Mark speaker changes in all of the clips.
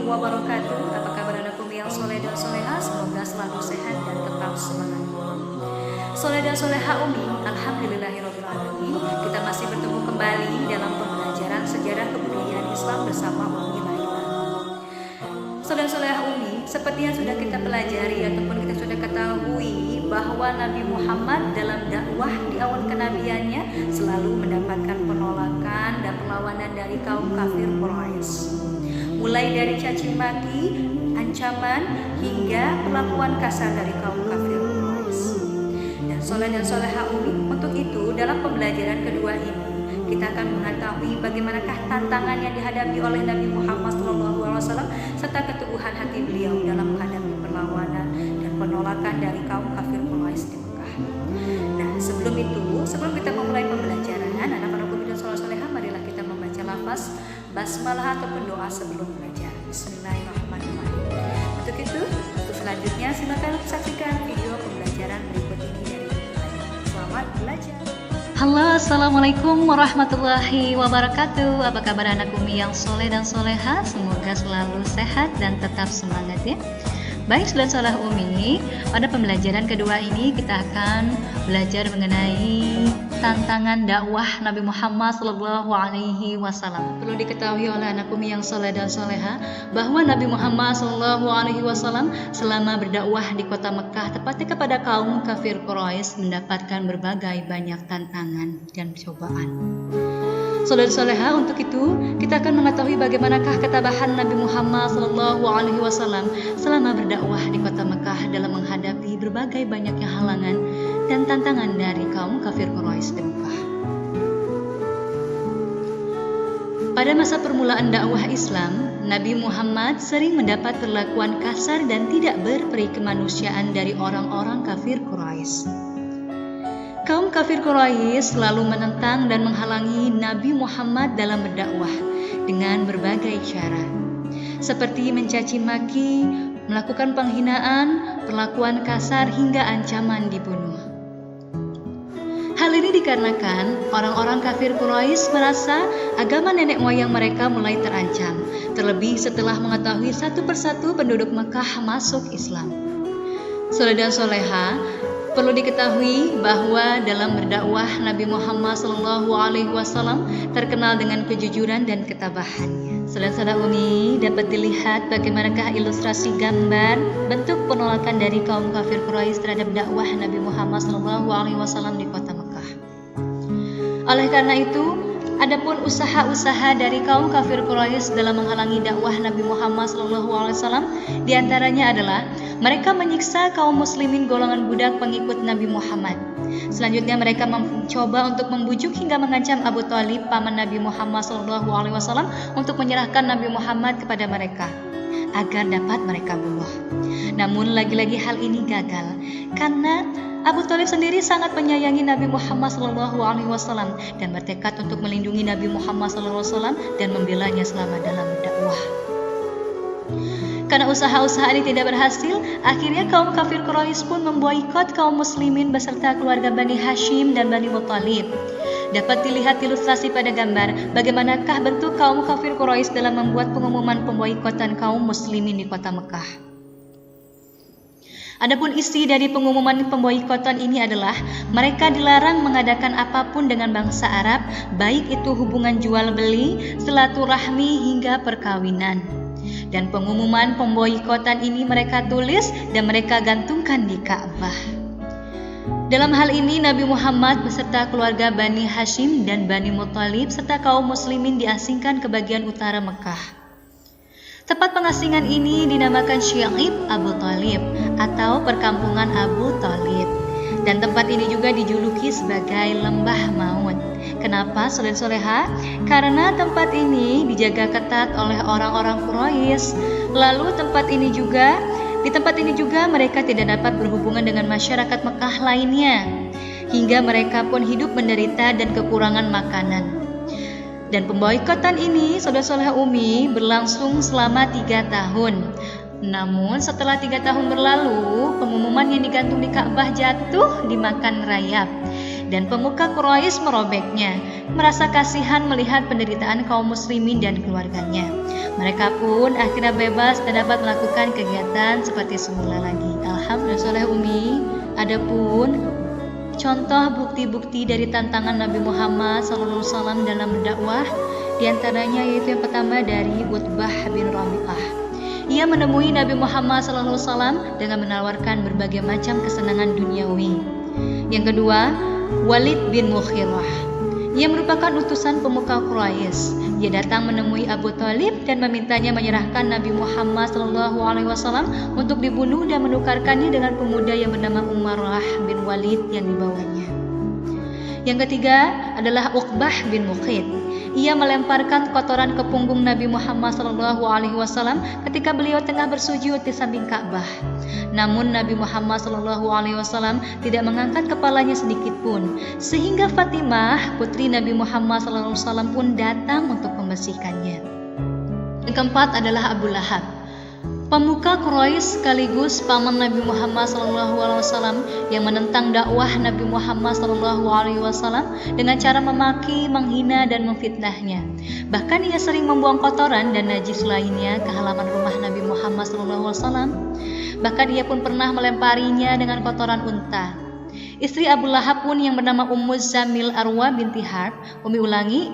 Speaker 1: wabarakatuh. Apa kabar anakku yang soleh dan soleha? Semoga selalu sehat dan tetap semangat. Soleh dan soleha Umi, alhamdulillahirobbilalamin. Kita masih bertemu kembali dalam pembelajaran sejarah kebudayaan Islam bersama Umi Laila. Soleh dan soleha Umi, seperti yang sudah kita pelajari ataupun kita sudah ketahui bahwa Nabi Muhammad dalam dakwah di awal kenabiannya selalu mendapatkan penolakan dan perlawanan dari kaum kafir Quraisy. Mulai dari caci maki, ancaman, hingga perlakuan kasar dari kaum kafir Quraisy. Dan soleh dan soleha Umi, untuk itu dalam pembelajaran kedua ini kita akan mengetahui bagaimanakah tantangan yang dihadapi oleh Nabi Muhammad SAW serta keteguhan hati beliau dalam menghadapi perlawanan dan penolakan dari kaum kafir Quraisy di Mekah. Nah, sebelum kita memulai pembelajaran, anak-anakku dan soleha, marilah kita membaca lafaz basmalah ataupun doa sebelum belajar. Bismillahirrahmanirrahim. Untuk itu, selanjutnya silakan saksikan video pembelajaran berikut ini dari saya. Selamat belajar.
Speaker 2: Halo, assalamualaikum warahmatullahi wabarakatuh. Apa kabar anak Umi yang soleh dan soleha? Semoga selalu sehat dan tetap semangat ya. Baik, saudara Umi, pada pembelajaran kedua ini kita akan belajar mengenai tantangan dakwah Nabi Muhammad SAW. Perlu diketahui oleh anak Umi yang soleh dan soleha bahwa Nabi Muhammad SAW selama berdakwah di kota Mekah, tepatnya kepada kaum kafir Quraisy, mendapatkan berbagai banyak tantangan dan cobaan. Saudara-saudara, untuk itu kita akan mengetahui bagaimanakah ketabahan Nabi Muhammad SAW selama berdakwah di kota Mekah dalam menghadapi berbagai banyaknya halangan dan tantangan dari kaum kafir Quraisy di Mekah. Pada masa permulaan dakwah Islam, Nabi Muhammad sering mendapat perlakuan kasar dan tidak berperi kemanusiaan dari orang-orang kafir Quraisy. Kaum kafir Quraisy selalu menentang dan menghalangi Nabi Muhammad dalam berdakwah dengan berbagai cara, seperti mencaci maki, melakukan penghinaan, perlakuan kasar hingga ancaman dibunuh. Hal ini dikarenakan orang-orang kafir Quraisy merasa agama nenek moyang mereka mulai terancam, terlebih setelah mengetahui satu persatu penduduk Mekah masuk Islam. Soleh dan soleha, perlu diketahui bahwa dalam berdakwah Nabi Muhammad SAW terkenal dengan kejujuran dan ketabahannya. Saudara-saudara Umi, dapat dilihat bagaimanakah ilustrasi gambar bentuk penolakan dari kaum kafir Quraisy terhadap dakwah Nabi Muhammad SAW di kota Mekah. Oleh karena itu, adapun usaha-usaha dari kaum kafir Quraisy dalam menghalangi dakwah Nabi Muhammad SAW diantaranya adalah mereka menyiksa kaum muslimin golongan budak pengikut Nabi Muhammad. Selanjutnya mereka mencoba untuk membujuk hingga mengancam Abu Thalib, paman Nabi Muhammad SAW, untuk menyerahkan Nabi Muhammad kepada mereka agar dapat mereka bunuh. Namun lagi-lagi hal ini gagal karena Abu Thalib sendiri sangat menyayangi Nabi Muhammad SAW dan bertekad untuk melindungi Nabi Muhammad SAW dan membelanya selama dalam dakwah. Karena usaha-usaha ini tidak berhasil, akhirnya kaum kafir Quraisy pun memboikot kaum muslimin beserta keluarga Bani Hashim dan Bani Muthalib. Dapat dilihat ilustrasi pada gambar bagaimanakah bentuk kaum kafir Quraisy dalam membuat pengumuman pemboikotan kaum muslimin di kota Mekah. Adapun isi dari pengumuman pemboikotan ini adalah mereka dilarang mengadakan apapun dengan bangsa Arab, baik itu hubungan jual beli, silaturahmi hingga perkawinan. Dan pengumuman pemboikotan ini mereka tulis dan mereka gantungkan di Ka'bah. Dalam hal ini Nabi Muhammad beserta keluarga Bani Hashim dan Bani Muthalib serta kaum muslimin diasingkan ke bagian utara Mekah. Tempat pengasingan ini dinamakan Syaib Abu Thalib atau perkampungan Abu Thalib. Dan tempat ini juga dijuluki sebagai Lembah Maut. Kenapa, saudara-soleha? Karena tempat ini dijaga ketat oleh orang-orang Quraisy. Lalu di tempat ini juga mereka tidak dapat berhubungan dengan masyarakat Mekah lainnya. Hingga mereka pun hidup menderita dan kekurangan makanan. Dan pemboikotan ini, saudara-soleha Umi, berlangsung selama 3 tahun. Namun setelah 3 tahun berlalu, pengumuman yang digantung di Ka'bah jatuh dimakan rayap. Dan pemuka Quraisy merobeknya, merasa kasihan melihat penderitaan kaum muslimin dan keluarganya. Mereka pun akhirnya bebas dan dapat melakukan kegiatan seperti semula lagi. Alhamdulillah Umi. Adapun contoh bukti-bukti dari tantangan Nabi Muhammad SAW dalam berdakwah, diantaranya yaitu yang pertama dari Utbah bin Rabi'ah. Ia menemui Nabi Muhammad SAW dengan menawarkan berbagai macam kesenangan duniawi. Yang kedua, Walid bin Mughirah. Ia merupakan utusan pemuka Quraisy. Ia datang menemui Abu Thalib dan memintanya menyerahkan Nabi Muhammad SAW untuk dibunuh dan menukarkannya dengan pemuda yang bernama Umarah bin Walid yang dibawanya. Yang ketiga adalah Uqbah bin Muqit. Ia melemparkan kotoran ke punggung Nabi Muhammad SAW ketika beliau tengah bersujud di samping Ka'bah. Namun Nabi Muhammad SAW tidak mengangkat kepalanya sedikit pun, sehingga Fatimah, putri Nabi Muhammad SAW pun datang untuk membersihkannya. Yang keempat adalah Abu Lahab. Pemuka Quraisy sekaligus paman Nabi Muhammad SAW yang menentang dakwah Nabi Muhammad SAW dengan cara memaki, menghina, dan memfitnahnya. Bahkan ia sering membuang kotoran dan najis lainnya ke halaman rumah Nabi Muhammad SAW. Bahkan ia pun pernah melemparinya dengan kotoran unta. Istri Abu Lahab pun yang bernama Ummu Zamil Arwa binti Harb,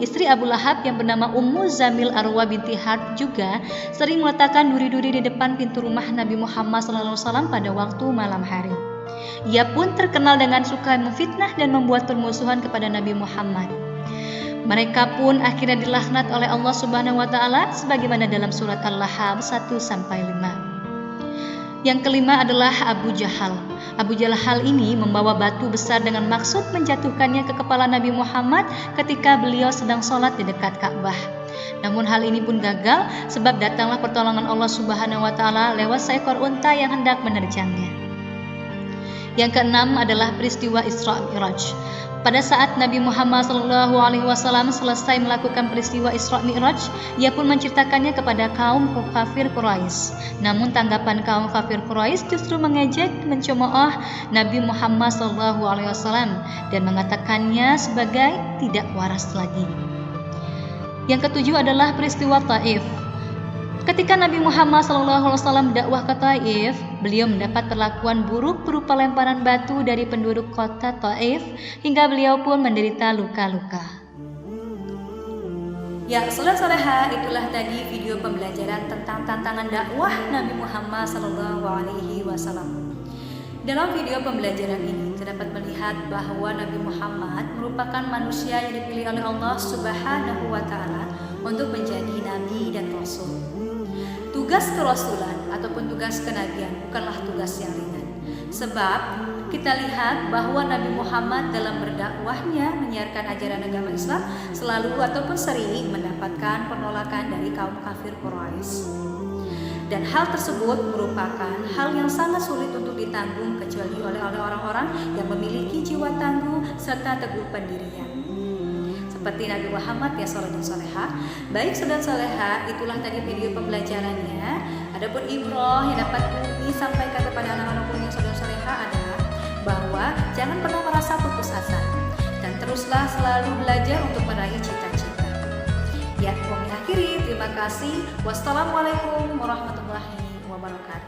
Speaker 2: istri Abu Lahab yang bernama Ummu Zamil Arwa binti Harb juga sering meletakkan duri-duri di depan pintu rumah Nabi Muhammad SAW pada waktu malam hari. Ia pun terkenal dengan suka memfitnah dan membuat permusuhan kepada Nabi Muhammad. Mereka pun akhirnya dilaknat oleh Allah Subhanahu wa taala sebagaimana dalam surat Al-Lahab 1-5. Yang kelima adalah Abu Jahal. Abu Jahal ini membawa batu besar dengan maksud menjatuhkannya ke kepala Nabi Muhammad ketika beliau sedang sholat di dekat Ka'bah. Namun hal ini pun gagal sebab datanglah pertolongan Allah Subhanahu wa taala lewat seekor unta yang hendak menerjangnya. Yang keenam adalah peristiwa Isra Mi'raj. Pada saat Nabi Muhammad SAW selesai melakukan peristiwa Isra Mi'raj, ia pun menceritakannya kepada kaum kafir Quraisy. Namun tanggapan kaum kafir Quraisy justru mengejek, mencemooh Nabi Muhammad SAW dan mengatakannya sebagai tidak waras lagi. Yang ketujuh adalah peristiwa Taif. Ketika Nabi Muhammad SAW dakwah ke Taif, beliau mendapat perlakuan buruk berupa lemparan batu dari penduduk kota Taif hingga beliau pun menderita luka-luka.
Speaker 1: Ya, saudara-saudara, itulah tadi video pembelajaran tentang tantangan dakwah Nabi Muhammad SAW. Dalam video pembelajaran ini terdapat melihat bahwa Nabi Muhammad merupakan manusia yang dipilih oleh Allah Subhanahu wa taala untuk menjadi nabi dan rasul. Tugas kerasulan ataupun tugas kenabian bukanlah tugas yang ringan. Sebab kita lihat bahwa Nabi Muhammad dalam berdakwahnya menyiarkan ajaran agama Islam selalu ataupun sering mendapatkan penolakan dari kaum kafir Quraisy. Dan hal tersebut merupakan hal yang sangat sulit untuk ditanggung kecuali oleh orang-orang yang memiliki jiwa tangguh serta teguh pendirian. Seperti Nabi Muhammad ya sallallahu alaihi wasallam. Baik saudara-saudara, itulah tadi video pembelajarannya. Adapun ibrah yang dapat Umi sampaikan kepada anak-anak Umi saudara-saudara adalah bahwa jangan pernah merasa putus asa dan teruslah selalu belajar untuk meraih cita-cita. Ya, Umi akhiri. Terima kasih. Wassalamualaikum warahmatullahi wabarakatuh.